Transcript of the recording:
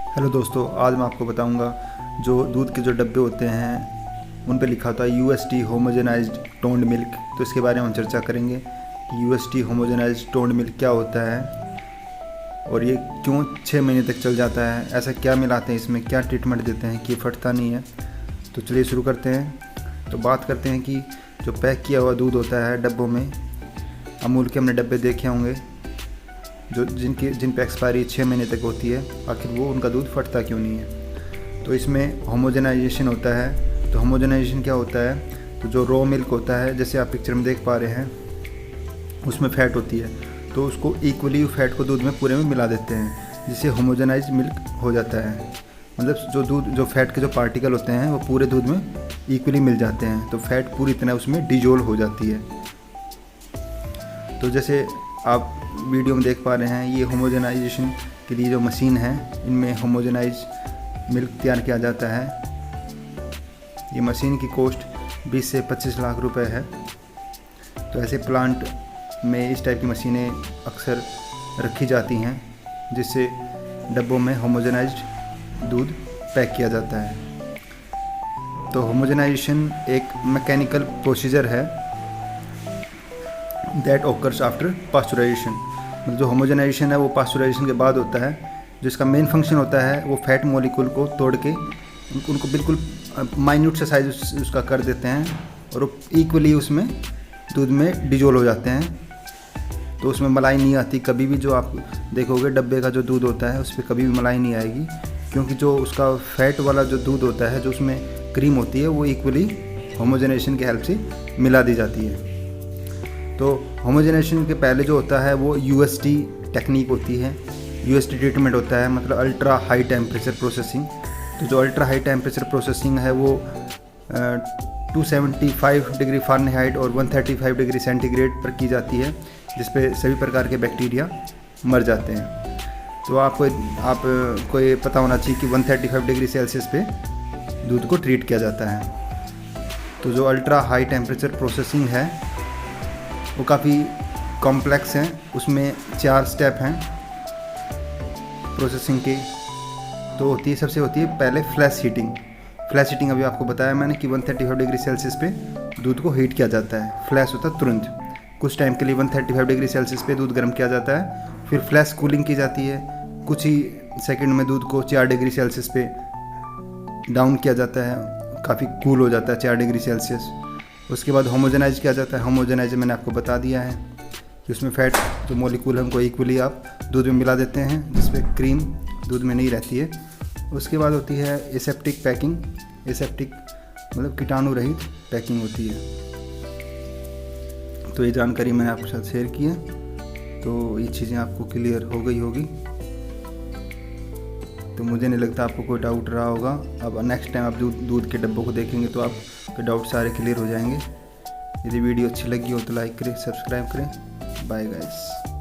Hello दोस्तों, आज मैं आपको बताऊंगा जो दूध के जो डब्बे होते हैं उन पे लिखा होता है UST होमोजेनाइज्ड टोन्ड मिल्क। तो इसके बारे में हम चर्चा करेंगे कि UST होमोजेनाइज्ड टोन्ड मिल्क क्या होता है और ये क्यों 6 महीने तक चल जाता है, ऐसा क्या मिलाते हैं इसमें, क्या ट्रीटमेंट देते हैं कि ये फटता नहीं है। तो चलिए शुरू करते हैं। तो बात करते हैं कि जो पैक किया हुआ दूध होता है डब्बों में, अमूल के हमने डब्बे देखे होंगे जो जिन पे एक्सपायरी 6 महीने तक होती है, आखिर वो उनका दूध फटता क्यों नहीं है। तो इसमें होमोजेनाइजेशन होता है। तो होमोजेनाइजेशन क्या होता है, तो जो रॉ मिल्क होता है, जैसे आप पिक्चर में देख पा रहे हैं, उसमें फ़ैट होती है, तो उसको इक्वली फैट को दूध में पूरे में मिला देते हैं, जिससे होमोजेनाइज मिल्क हो जाता है। मतलब जो फैट के जो पार्टिकल होते हैं वो पूरे दूध में इक्वली मिल जाते हैं, तो फैट पूरी तरह उसमें डिजोल्व हो जाती है। तो जैसे आप वीडियो में देख पा रहे हैं, ये होमोजेनाइजेशन के लिए जो मशीन है, इनमें होमोजेनाइज मिल्क तैयार किया जाता है। ये मशीन की कॉस्ट 20 से 25 लाख रुपए है। तो ऐसे प्लांट में इस टाइप की मशीनें अक्सर रखी जाती हैं, जिससे डब्बों में होमोजेनाइज्ड दूध पैक किया जाता है। तो होमोजेनाइजेशन एक मैकेनिकल प्रोसीजर है दैट ऑकर्स आफ्टर पास्चुराइजेशन। मतलब जो होमोजेनाइजेशन है वो पास्चुराइजेशन के बाद होता है। जो इसका मेन फंक्शन होता है वो फैट मॉलिक्यूल को तोड़ के उनको बिल्कुल माइन्यूट सा साइज उसका कर देते हैं और वो इक्वली उसमें दूध में डिजोल्व हो जाते हैं। तो उसमें मलाई नहीं आती कभी भी। जो आप देखोगे डब्बे का जो दूध होता है उस पर कभी भी मलाई नहीं आएगी, क्योंकि जो उसका फैट वाला जो दूध होता है, जो उसमें क्रीम होती है, वो इक्वली होमोजेनेशन की हेल्प से मिला दी जाती है। तो होमोजेनेशन के पहले जो होता है वो UST टेक्निक होती है। UST ट्रीटमेंट होता है, मतलब अल्ट्रा हाई टेम्परेचर प्रोसेसिंग। तो जो अल्ट्रा हाई टेम्परेचर प्रोसेसिंग है वो 275 डिग्री फ़ारेनहाइट और 135 डिग्री सेंटीग्रेड पर की जाती है, जिस पे सभी प्रकार के बैक्टीरिया मर जाते हैं। तो आपको ये पता होना चाहिए कि 135 डिग्री सेल्सियस पे दूध को ट्रीट किया जाता है। तो जो अल्ट्रा हाई टेम्परेचर प्रोसेसिंग है वो काफ़ी कॉम्प्लेक्स हैं। उसमें 4 स्टेप हैं प्रोसेसिंग के। तो सबसे होती है पहले फ्लैश हीटिंग। फ्लैश हीटिंग अभी आपको बताया मैंने कि 135 डिग्री सेल्सियस पे दूध को हीट किया जाता है। फ्लैश होता है तुरंत, कुछ टाइम के लिए 135 डिग्री सेल्सियस पे दूध गर्म किया जाता है। फिर फ्लैश कूलिंग की जाती है, कुछ ही सेकंड में दूध को 4 डिग्री सेल्सियस पे डाउन किया जाता है, काफ़ी कूल हो जाता है 4 डिग्री सेल्सियस। उसके बाद होमोजेनाइज किया जाता है। होमोजेनाइज मैंने आपको बता दिया है कि उसमें फैट जो मॉलिक्यूल है उनको इक्वली आप दूध में मिला देते हैं, जिसपे क्रीम दूध में नहीं रहती है। उसके बाद होती है एसेप्टिक पैकिंग। एसेप्टिक मतलब कीटाणु रहित पैकिंग होती है। तो ये जानकारी मैंने आपके साथ शेयर की है। तो ये चीज़ें आपको क्लियर हो गई होगी। तो मुझे नहीं लगता आपको कोई डाउट रहा होगा। अब नेक्स्ट टाइम आप दूध के डब्बों को देखेंगे तो आपके डाउट सारे क्लियर हो जाएंगे। यदि वीडियो अच्छी लगी हो तो लाइक करें, सब्सक्राइब करें। Bye guys.